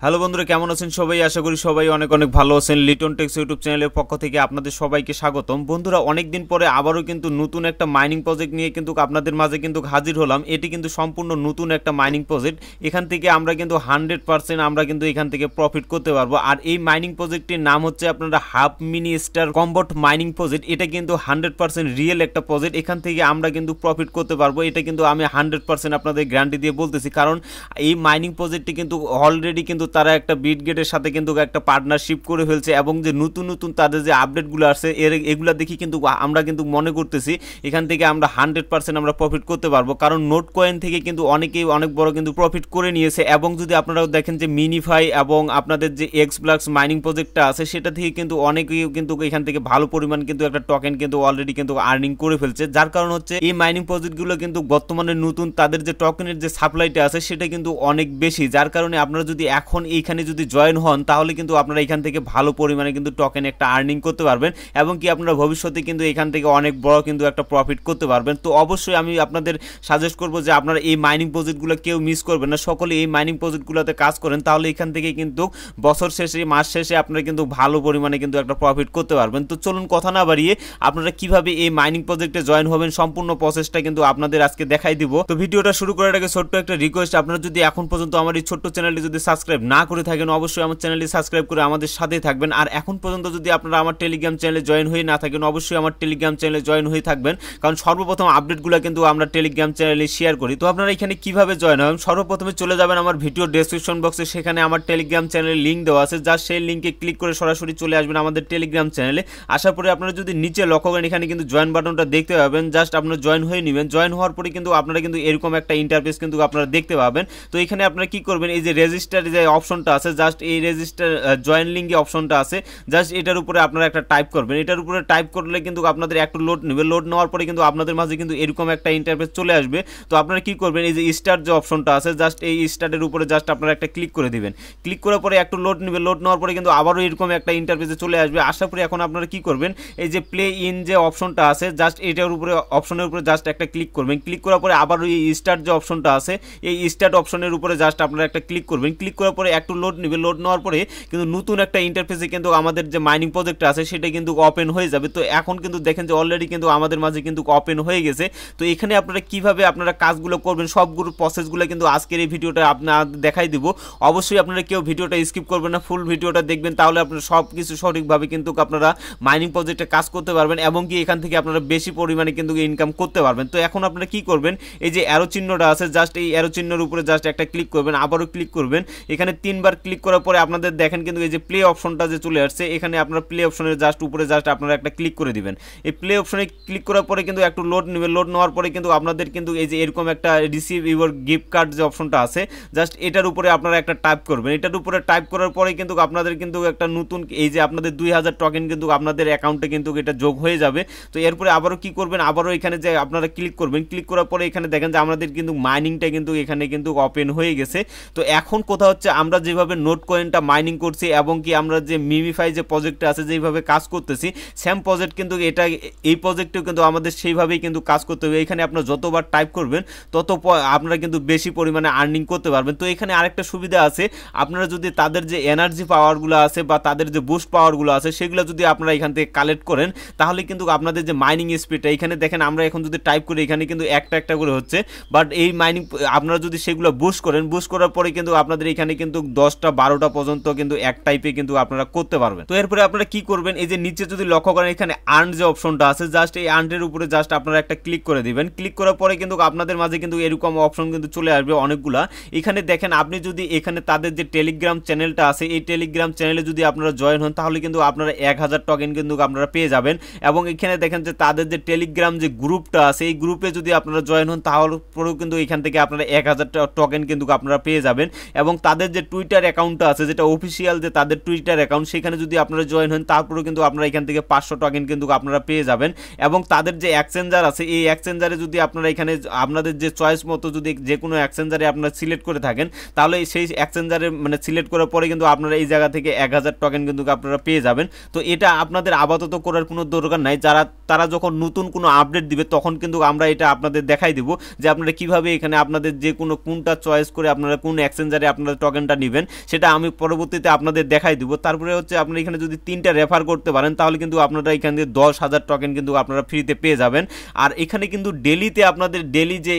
Hello বন্ধুরা, কেমন আছেন সবাই? আশা করি সবাই অনেক অনেক ভালো আছেন। লিটন টেক্স ইউটিউব চ্যানেলের পক্ষ থেকে আপনাদের সবাইকে স্বাগতম। বন্ধুরা, অনেক দিন পরে আবারও কিন্তু নতুন একটা মাইনিং প্রজেক্ট নিয়ে কিন্তু আপনাদের মাঝে কিন্তু হাজির হলাম। এটি কিন্তু সম্পূর্ণ নতুন একটা মাইনিং প্রজেক্ট। এখান থেকে আমরা কিন্তু 100% আমরা কিন্তু এখান থেকে প্রফিট করতে পারবো। আর এই মাইনিং প্রজেক্টটির নাম হচ্ছে আপনারা half mini star কম্বট mining project. এটা কিন্তু 100% রিয়েল একটা প্রজেক্ট। এখান থেকে আমরা কিন্তু প্রফিট করতে পারবো। এটা কিন্তু আমি 100% আপনাদের গ্যারান্টি দিয়ে বলতেছি, কারণ এই মাইনিং প্রজেক্টটি কিন্তু অলরেডি কিন্তু তারা একটা বিটগেটের সাথে কিন্তু একটা পার্টনারশিপ করে ফেলছে, এবং যে নতুন নতুন তাদের যে আপডেটগুলো আসছে এগুলা দেখি কিন্তু আমরা কিন্তু মনে করতেছি এখান থেকে আমরা 100% আমরা প্রফিট করতে পারবো। কারণ নোট কয়েন থেকে কিন্তু অনেকেই অনেক বড় কিন্তু প্রফিট করে নিয়েছে। এবং যদি আপনারাও দেখেন যে মিনিফাই এবং আপনাদের যে এক্স ব্লকস মাইনিং প্রজেক্টটা আছে সেটা থেকে কিন্তু অনেকেই কিন্তু এখান থেকে ভালো পরিমাণ কিন্তু একটা টোকেন কিন্তু অলরেডি কিন্তু আর্নিং করে ফেলছে। যার কারণ হচ্ছে এই মাইনিং প্রজেক্টগুলো কিন্তু বর্তমানে নতুন তাদের যে টোকেনের যে সাপ্লাইটা আছে সেটা কিন্তু অনেক বেশি। যার কারণে আপনারা যদি এখন এইখানে যদি জয়েন হন তাহলে কিন্তু আপনারা এখান থেকে ভালো পরিমাণে কিন্তু টোকেন একটা আর্নিং করতে পারবেন, এবং কি আপনারা ভবিষ্যতে কিন্তু এখান থেকে অনেক বড় কিন্তু একটা প্রফিট করতে পারবেন। তো অবশ্যই আমি আপনাদের সাজেস্ট করব যে আপনারা এই মাইনিং প্রজেক্টগুলো কেউ মিস করবেন না, সকলে এই মাইনিং প্রজেক্টগুলোতে কাজ করেন, তাহলে এখান থেকে কিন্তু বছর শেষে মাস শেষে আপনারা কিন্তু ভালো পরিমাণে কিন্তু একটা প্রফিট করতে পারবেন। তো চলুন কথা না বাড়িয়ে আপনারা কিভাবে এই মাইনিং প্রজেক্টে জয়েন হবেন সম্পূর্ণ প্রসেসটা কিন্তু আপনাদের আজকে দেখাই দিব। তো ভিডিওটা শুরু করার আগে ছোট্ট একটা রিকোয়েস্ট, আপনারা যদি এখন পর্যন্ত আমার এই ছোট্ট চ্যানেলটি যদি সাবস্ক্রাইব না করে থাকেন অবশ্যই আমার চ্যানেলটি সাবস্ক্রাইব করে আমাদের সাথেই থাকবেন। আর এখন পর্যন্ত যদি আপনারা আমার টেলিগ্রাম চ্যানেলে জয়েন হয়ে না থাকেন অবশ্যই আমার টেলিগ্রাম চ্যানেলে জয়েন হয়ে থাকবেন, কারণ সর্বপ্রথম আপডেটগুলো কিন্তু আমরা টেলিগ্রাম চ্যানেলে শেয়ার করি। তো আপনারা এখানে কিভাবে জয়েন হবেন, সর্বপ্রথমে চলে যাবেন আমার ভিডিও ডেসক্রিপশন বক্সে, সেখানে আমার টেলিগ্রাম চ্যানেলের লিঙ্ক দেওয়া আছে। জাস্ট সেই লিঙ্কে ক্লিক করে সরাসরি চলে আসবেন আমাদের টেলিগ্রাম চ্যানেলে। আসার পরে আপনারা যদি নিচে লক্ষ্য করেন এখানে কিন্তু জয়েন বাটনটা দেখতে পাবেন, জাস্ট আপনারা জয়েন হয়ে নেবেন। জয়েন হওয়ার পরে কিন্তু আপনারা কিন্তু এরকম একটা ইন্টারফেস কিন্তু আপনারা দেখতে পাবেন। তো এখানে আপনারা কি করবেন, এই যে রেজিস্টার যে অপশনটা আছে, জাস্ট এই রেজিস্টার জয়েন লিঙ্কে অপশনটা আছে, জাস্ট এটার উপরে আপনারা একটা টাইপ করবেন। এটার উপরে টাইপ করলে কিন্তু আপনাদের একটু লোড নেবে। লোড নেওয়ার পরে কিন্তু আপনাদের মাঝে কিন্তু এরকম একটা ইন্টারফেস চলে আসবে। তো আপনারা কি করবেন, এই যে স্টার্ট যে অপশনটা আছে, জাস্ট এই স্টার্টের উপরে জাস্ট আপনারা একটা ক্লিক করে দিবেন। ক্লিক করার পরে একটু লোড নেবে। লোড নেওয়ার পরে কিন্তু আবারও এরকম একটা ইন্টারফেসে চলে আসবে। আসার পরে এখন আপনারা কি করবেন, এই যে প্লে ইন যে অপশনটা আছে, জাস্ট এটার উপরে অপশনের উপরে জাস্ট একটা ক্লিক করবেন। ক্লিক করার পরে আবার এই স্টার্ট যে অপশনটা আছে এই স্টার্ট অপশনের উপরে জাস্ট আপনারা একটা ক্লিক করবেন। ক্লিক করার পরে একটু লোড নেবে। লোড নেওয়ার পরে কিন্তু নতুন একটা ইন্টারফেসে কিন্তু আমাদের যে মাইনিং প্রজেক্ট আছে সেটা কিন্তু ওপেন হয়ে যাবে। তো এখন কিন্তু দেখেন যে অলরেডি কিন্তু আমাদের মাঝে কিন্তু ওপেন হয়ে গেছে। তো এখানে আপনারা কিভাবে আপনারা কাজগুলো করবেন সবগুলো প্রসেসগুলো কিন্তু আজকের এই ভিডিওটা আপনার দেখাই দিব। অবশ্যই আপনারা কেউ ভিডিওটা স্কিপ করবেন না, ফুল ভিডিওটা দেখবেন, তাহলে আপনারা সব কিছু সঠিকভাবে কিন্তু আপনারা মাইনিং প্রজেক্টে কাজ করতে পারবেন, এবং কি এখান থেকে আপনারা বেশি পরিমাণে কিন্তু ইনকাম করতে পারবেন। তো এখন আপনারা কি করবেন, এই যে অ্যারো চিহ্নটা আছে, জাস্ট এই অ্যারো চিহ্নের উপরে জাস্ট একটা ক্লিক করবেন, আবারও ক্লিক করবেন। এখানে 3বার ক্লিক করার পরে আপনাদের দেখেন কিন্তু এই যে প্লে অপশনটা যে চলে আসছে, এখানে আপনারা প্লে অপশনের জাস্ট উপরে জাস্ট আপনারা একটা ক্লিক করে দিবেন। এই প্লে অপশনে ক্লিক করার পরে কিন্তু একটু লোড নেবে। লোড নেওয়ার পরে কিন্তু আপনাদের কিন্তু এই যে এরকম একটা রিসিভ ইউর গিফট কার্ড যে অপশনটা আছে, জাস্ট এটার উপরে আপনারা একটা টাইপ করবেন। এটার উপরে টাইপ করার পরে কিন্তু আপনাদের কিন্তু একটা নতুন এই যে আপনাদের 2000 টোকেন কিন্তু আপনাদের অ্যাকাউন্টে কিন্তু এটা যোগ হয়ে যাবে। তো এরপরে আবারও কি করবেন, আবারও এখানে যে আপনারা ক্লিক করবেন। ক্লিক করার পরে এখানে দেখেন যে আমাদের কিন্তু মাইনিংটা কিন্তু এখানে কিন্তু ওপেন হয়ে গেছে। তো এখন কথা হচ্ছে আমরা যেভাবে নোট কয়েনটা মাইনিং করছি এবং কি আমরা যে মিমিফাই যে প্রজেক্টটা আছে যেভাবে কাজ করতেছি সেম প্রজেক্ট কিন্তু এটা এই প্রজেক্টেও কিন্তু আমাদের সেইভাবেই কিন্তু কাজ করতে হবে। এখানে আপনারা যতবার টাইপ করবেন তত আপনারা কিন্তু বেশি পরিমাণে আর্নিং করতে পারবেন। তো এখানে আরেকটা সুবিধা আছে, আপনারা যদি তাদের যে এনার্জি পাওয়ারগুলো আছে বা তাদের যে বুস্ট পাওয়ারগুলো আছে সেগুলো যদি আপনারা এখান থেকে কালেক্ট করেন তাহলে কিন্তু আপনাদের যে মাইনিং স্পিডটা এখানে দেখেন আমরা এখন যদি টাইপ করি এখানে কিন্তু একটা একটা করে হচ্ছে, বাট এই মাইনিং আপনারা যদি সেগুলো বুস্ট করেন, বুস্ট করার পরে কিন্তু আপনাদের এখানে কিন্তু 10টা 12টা পর্যন্ত কিন্তু এক টাইপে কিন্তু আপনারা করতে পারবেন। তো এরপরে আপনারা কি করবেন, এই যে নিচে যদি লক্ষ্য করেন এখানে আর্ন যে অপশনটা আছে, জাস্ট এই আর্নের উপরে জাস্ট আপনারা একটা ক্লিক করে দিবেন। ক্লিক করার পরে কিন্তু আপনাদের মাঝে কিন্তু এরকম অপশন কিন্তু চলে আসবে অনেকগুলা। এখানে দেখেন আপনি যদি এখানে তাদের যে টেলিগ্রাম চ্যানেলটা আছে এই টেলিগ্রাম চ্যানেলে যদি আপনারা জয়েন হন তাহলে কিন্তু আপনারা 1000 টোকেন কিন্তু আপনারা পেয়ে যাবেন। এবং এখানে দেখেন যে তাদের যে টেলিগ্রাম যে গ্রুপটা আছে এই গ্রুপে যদি আপনারা জয়েন হন তাহলে পরেও কিন্তু এখান থেকে আপনারা 1000 টোকেন কিন্তু আপনারা পেয়ে যাবেন। এবং তাদের যে টুইটার অ্যাকাউন্টটা আছে যেটা অফিসিয়াল যে তাদের টুইটার অ্যাকাউন্ট সেখানে যদি আপনারা জয়েন হন তারপরেও কিন্তু আপনারা এখান থেকে 500 টোকেন কিন্তু আপনারা পেয়ে যাবেন। এবং তাদের যে এক্সচেঞ্জার আছে এই এক্সচেঞ্জারে যদি আপনারা এখানে আপনাদের যে চয়েস মতো যদি যে কোনো এক্সচেঞ্জারে আপনারা সিলেক্ট করে থাকেন তাহলে সেই এক্সচেঞ্জারে মানে সিলেক্ট করার পরে কিন্তু আপনারা এই জায়গা থেকে 1000 টোকেন কিন্তু আপনারা পেয়ে যাবেন। তো এটা আপনাদের আপাতত করার কোনো দরকার নাই, তারা যখন নতুন কোনো আপডেট দিবে তখন কিন্তু আমরা এটা আপনাদের দেখাই দিব যে আপনারা কিভাবে এখানে আপনাদের যে কোনো কোনটা চয়েস করে আপনারা কোন এক্সচেঞ্জারে আপনারা টোকেন টোকেনটা নেবেন সেটা আমি পরবর্তীতে আপনাদের দেখাই দিব। তারপরে হচ্ছে আপনারা এখানে যদি 3টা রেফার করতে পারেন তাহলে কিন্তু আপনারা এখান থেকে 10,000 টোকেন কিন্তু আপনারা ফ্রিতে পেয়ে যাবেন। আর এখানে কিন্তু ডেলিতে আপনাদের ডেলি যে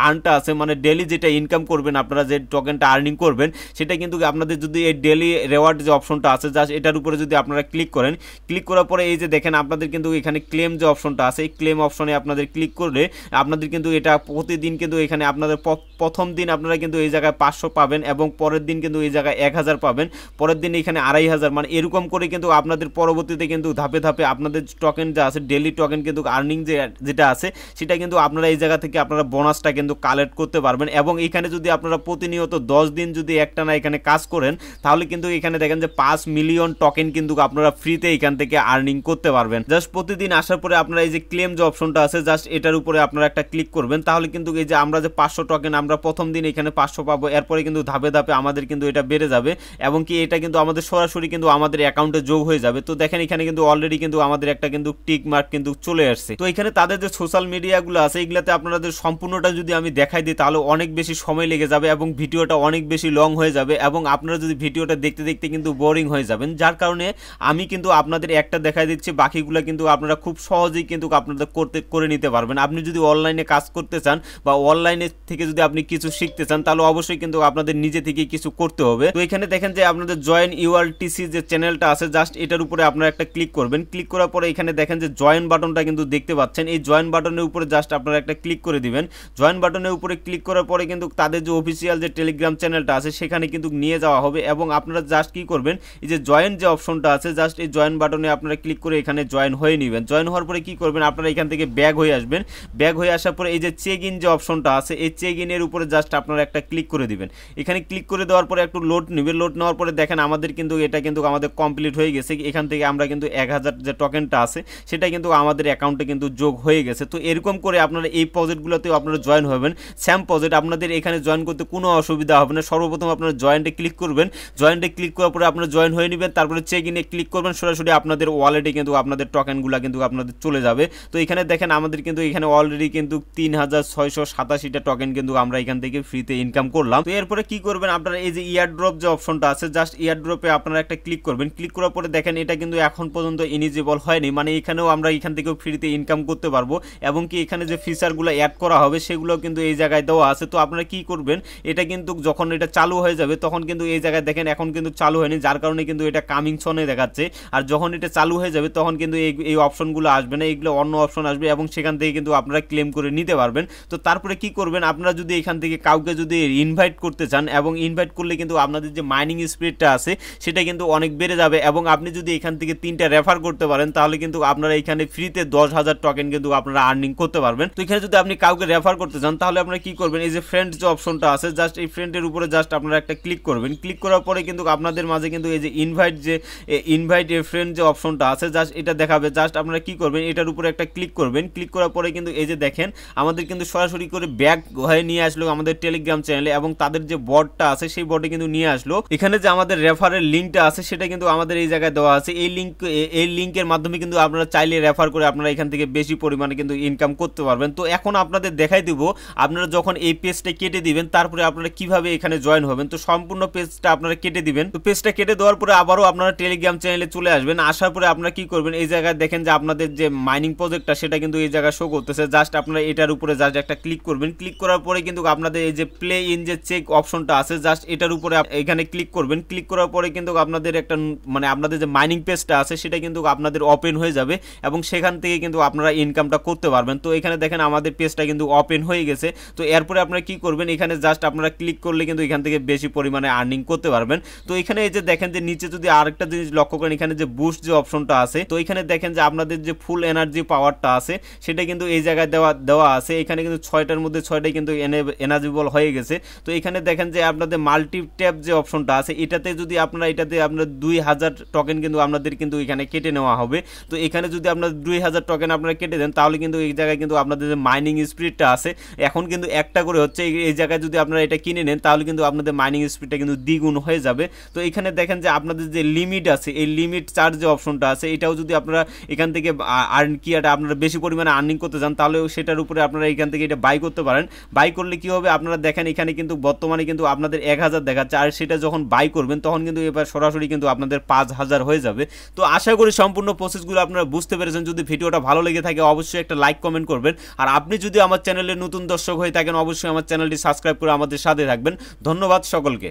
আর্নটা আছে মানে ডেলি যেটা ইনকাম করবেন আপনারা যে টোকেনটা আর্নিং করবেন সেটা কিন্তু আপনাদের যদি এই ডেলি রেওয়ার্ড যে অপশনটা আছে জাস্ট এটার উপরে যদি আপনারা ক্লিক করেন, ক্লিক করার পরে এই যে দেখেন আপনাদের কিন্তু এখানে ক্লেম যে অপশনটা আছে এই ক্লেম অপশনে আপনাদের ক্লিক করলে আপনাদের কিন্তু এটা প্রতিদিন কিন্তু এখানে আপনাদের প্রথম দিন আপনারা কিন্তু এই জায়গায় 500 পাবেন এবং পরের দিন কিন্তু এই জায়গায় 1000 পাবেন, পরের দিন এখানে 2500, মানে এরকম করে কিন্তু আপনাদের পরবর্তীতে কিন্তু ধাপে ধাপে আপনাদের টোকেন যা আছে ডেলি টোকেন কিন্তু আর্নিং যেটা আছে সেটা কিন্তু আপনারা এই জায়গা থেকে আপনারা বোনাসটা কিন্তু কালেক্ট করতে পারবেন। এবং এখানে যদি আপনারা প্রতিনিয়ত 10 দিন যদি একটানা এখানে কাজ করেন তাহলে কিন্তু এখানে দেখেন যে 5 মিলিয়ন টোকেন কিন্তু আপনারা ফ্রিতে এখান থেকে আর্নিং করতে পারবেন। জাস্ট প্রতিদিন আসার পরে আপনারা এই যে ক্লেম যে অপশনটা আছে জাস্ট এটার উপরে আপনারা একটা ক্লিক করবেন তাহলে কিন্তু এই যে আমরা যে 500 টোকেন আমরা প্রথম দিন এখানে 500 পাবো, এরপরে কিন্তু ধাপে ধাপে আমাদের কিন্তু এটা বেড়ে যাবে এবং কি এটা কিন্তু আমাদের সরাসরি কিন্তু আমাদের অ্যাকাউন্টে যোগ হয়ে যাবে। তো দেখেন এখানে কিন্তু অলরেডি কিন্তু আমাদের একটা কিন্তু টিক মার্ক কিন্তু চলে আসছে। তো এখানে তাদের যে সোশ্যাল মিডিয়াগুলো আছে এগুলাতে আপনাদের সম্পূর্ণটা যদি আমি দেখাই দিই তাহলে অনেক বেশি সময় লেগে যাবে এবং ভিডিওটা অনেক বেশি লং হয়ে যাবে এবং আপনারা যদি ভিডিওটা দেখতে দেখতে কিন্তু বোরিং হয়ে যাবেন, যার কারণে আমি কিন্তু আপনাদের একটা দেখাই দিচ্ছি, বাকিগুলো কিন্তু আপনারা খুব সহজেই কিন্তু আপনাদের করে নিতে পারবেন। আপনি যদি অনলাইনে কাজ করতে চান বা অনলাইনে থেকে যদি আপনি কিছু শিখতে চান তাহলে অবশ্যই কিন্তু আপনাদের নিজে থেকে কিছু করতে হবে। তো এখানে দেখেন যে আপনাদের জয়েন ইউআরটিসি যে চ্যানেলটা আছে জাস্ট এটার উপরে আপনারা একটা ক্লিক করবেন, ক্লিক করার পরে এখানে দেখেন যে জয়েন বাটনটা কিন্তু দেখতে পাচ্ছেন, এই জয়েন বাটনের উপরে জাস্ট আপনারা একটা ক্লিক করে দিবেন। জয়েন বাটনের উপরে ক্লিক করার পরে কিন্তু তাদের যে অফিসিয়াল যে টেলিগ্রাম চ্যানেলটা আছে সেখানে কিন্তু নিয়ে যাওয়া হবে এবং আপনারা জাস্ট কি করবেন এই যে জয়েন যে অপশনটা আছে জাস্ট এই জয়েন বাটনে আপনারা ক্লিক করে এখানে জয়েন হয়ে নেবেন। জয়েন হওয়ার পরে কি করবেন আপনারা এখান থেকে ব্যাক হয়ে আসবেন, ব্যাক হয়ে আসার পরে এই যে চেক ইন যে অপশনটা আছে এই চেক ইনের উপরে জাস্ট আপনারা একটা ক্লিক করে দিবেন। এখানে ক্লিক করে দেওয়ার পরে একটু লোড নেবে, লোড নেওয়ার পরে দেখেন আমাদের কিন্তু এটা কিন্তু আমাদের কমপ্লিট হয়ে গেছে। এখান থেকে আমরা কিন্তু 1000 যে টোকেনটা আছে সেটা কিন্তু আমাদের অ্যাকাউন্টে কিন্তু যোগ হয়ে গেছে। তো এরকম করে আপনারা এই প্রজেক্টগুলোতেও আপনারা জয়েন হবেন। স্যাম প্রজেক্ট আপনাদের এখানে জয়েন করতে কোনো অসুবিধা হবে না। সর্বপ্রথম আপনারা জয়েন্টে ক্লিক করবেন, জয়েন্টে ক্লিক করার পরে আপনারা জয়েন হয়ে নেবেন, তারপরে চেক ইনে ক্লিক করবেন, সরাসরি আপনাদের ওয়ালেটে কিন্তু আপনাদের টোকেনগুলো কিন্তু আপনাদের চলে যাবে। তো এখানে দেখেন আমাদের কিন্তু এখানে অলরেডি কিন্তু 3687টা টোকেন কিন্তু আমরা এখান থেকে ফ্রিতে ইনকাম করলাম। তো এরপরে কি করবেন আপনারা এই যে ইয়ারড্রপ যে অপশনটা আছে জাস্ট ইয়ারড্রপে আপনারা একটা ক্লিক করবেন, ক্লিক করার পরে দেখেন এটা কিন্তু এখন পর্যন্ত এলিজিবল হয়নি, মানে এখানেও আমরা এখান থেকেও ফ্রিতে ইনকাম করতে পারবো এবং কি এখানে যে ফিচারগুলো অ্যাড করা হবে সেগুলো কিন্তু এই জায়গায় দেওয়া আছে। তো আপনারা কি করবেন এটা কিন্তু যখন এটা চালু হয়ে যাবে তখন কিন্তু এই জায়গায় দেখেন এখন কিন্তু চালু হয়নি, যার কারণে কিন্তু এটা কামিং সনে দেখাচ্ছে। আর যখন এটা চালু হয়ে যাবে তখন কিন্তু এই অপশনগুলো আসবে না, এইগুলো অন্য অপশন আসবে এবং সেখান থেকে কিন্তু আপনারা ক্লেম করে নিতে পারবেন। তো তারপরে কি করবেন আপনারা যদি এখান থেকে কাউকে যদি ইনভাইট করতে চান এবং ইনভাইট করলে কিন্তু আপনাদের যে মাইনিং স্পিডটা আছে সেটা কিন্তু অনেক বেড়ে যাবে এবং আপনি যদি এখান থেকে 3টা রেফার করতে পারেন তাহলে কিন্তু আপনারা এখানে ফ্রিতে 10,000 টোকেন কিন্তু আপনারা আর্নিং করতে পারবেন। তো এখানে যদি আপনি কাউকে রেফার করতে চান তাহলে আপনারা কি করবেন এই যে ফ্রেন্ড যে অপশনটা আছে জাস্ট এই ফ্রেন্ডের উপরে জাস্ট আপনারা একটা ক্লিক করবেন, ক্লিক করার পরে কিন্তু আপনাদের মাঝে কিন্তু এই যে ইনভাইট এ ফ্রেন্ড যে অপশনটা আছে জাস্ট এটা দেখাবে। জাস্ট আপনারা কি করবেন এটার উপরে একটা ক্লিক করবেন, ক্লিক করার পরে কিন্তু এই যে দেখেন আমাদের কিন্তু সরাসরি করে ব্যাক হয়ে নিয়ে আসলো আমাদের টেলিগ্রাম চ্যানেলে এবং তাদের যে বটটা আছে সেই বটে কিন্তু নিয়ে আসলো। এখানে যে আমাদের রেফারের লিঙ্কটা আছে সেটা কিন্তু আমাদের এই জায়গায় দেওয়া আছে, এই লিঙ্কের মাধ্যমে কিন্তু আপনারা চাইলে রেফার করে আপনারা এখান থেকে বেশি পরিমাণে কিন্তু ইনকাম করতে পারবেন। তো এখন আপনাদের দেখাই দিব আপনারা যখন এই পেজটা কেটে দিবেন তারপরে আপনারা কিভাবে এখানে জয়েন হবেন। তো সম্পূর্ণ পেজটা আপনারা কেটে দিবেন। তো পেজটা কেটে দেওয়ার পরে আবারও আপনারা টেলিগ্রাম চ্যানেলে চলে আসবেন, আসার পরে আপনারা কি করবেন এই জায়গায় দেখেন যে আপনাদের যে মাইনিং প্রজেক্টটা সেটা কিন্তু এই জায়গায় শো করতেছে, জাস্ট আপনারা এটার উপরে জাস্ট একটা ক্লিক করবেন, ক্লিক করার পরে কিন্তু আপনাদের এই যে প্লে ইন যে চেক অপশনটা আছে জাস্ট এটার উপরে এখানে ক্লিক করবেন, ক্লিক করার পরে কিন্তু আপনাদের একটা মানে আপনাদের যে মাইনিং পেজটা আছে সেটা কিন্তু আপনাদের ওপেন হয়ে যাবে এবং সেখান থেকে কিন্তু আপনারা ইনকামটা করতে পারবেন। তো এখানে দেখেন আমাদের পেজটা কিন্তু ওপেন হয়ে গেছে। তো এরপরে আপনারা কি করবেন এখানে জাস্ট আপনারা ক্লিক করলে কিন্তু এখান থেকে বেশি পরিমাণে আর্নিং করতে পারবেন। তো এখানে এই যে দেখেন যে নিচে যদি আরেকটা জিনিস লক্ষ্য করেন এখানে যে বুস্ট যে অপশনটা আছে তো এখানে দেখেন যে আপনাদের যে ফুল এনার্জি পাওয়ারটা আছে সেটা কিন্তু এই জায়গায় দেওয়া আছে। এখানে কিন্তু 6টার মধ্যে 6টাই কিন্তু এনার্জিবল হয়ে গেছে। তো এখানে দেখেন যে আপনাদের মাল্টি ট্যাপ যে অপশনটা আছে এটাতে যদি আপনারা 2000 টোকেন কিন্তু আপনাদের কিন্তু এখানে কেটে নেওয়া হবে। তো এখানে যদি আপনার 2000 টোকেন আপনারা কেটে দেন তাহলে কিন্তু এই জায়গায় কিন্তু আপনাদের যে মাইনিং স্পিডটা আছে এখন কিন্তু একটা করে হচ্ছে, এই জায়গায় যদি আপনারা এটা কিনে নেন তাহলে কিন্তু আপনাদের মাইনিং স্পিডটা কিন্তু দ্বিগুণ হয়ে যাবে। তো এখানে দেখেন যে আপনাদের যে লিমিট আছে এই লিমিট চার্জ যে অপশনটা আছে এটাও যদি আপনারা এখান থেকে আপনারা বেশি পরিমাণে আর্নিং করতে চান তাহলে সেটার উপরে আপনারা এখান থেকে এটা বাই করতে পারেন। বাই করলে কি হবে আপনারা দেখেন এখানে কিন্তু বর্তমানে কিন্তু আপনাদের 1000 3000 দেখাচ্ছে, আর সেটা যখন বাই করবেন তখন কিন্তু এবার সরাসরি কিন্তু আপনাদের 5000 হয়ে যাবে। তো আশা করি সম্পূর্ণ প্রসেসগুলো আপনারা বুঝতে পেরেছেন। যদি ভিডিওটা ভালো লেগে থাকে অবশ্যই একটা লাইক কমেন্ট করবেন, আর আপনি যদি আমার চ্যানেলে নতুন দর্শক হয়ে থাকেন অবশ্যই আমার চ্যানেলটি সাবস্ক্রাইব করে আমাদের সাথে থাকবেন। ধন্যবাদ সকলকে।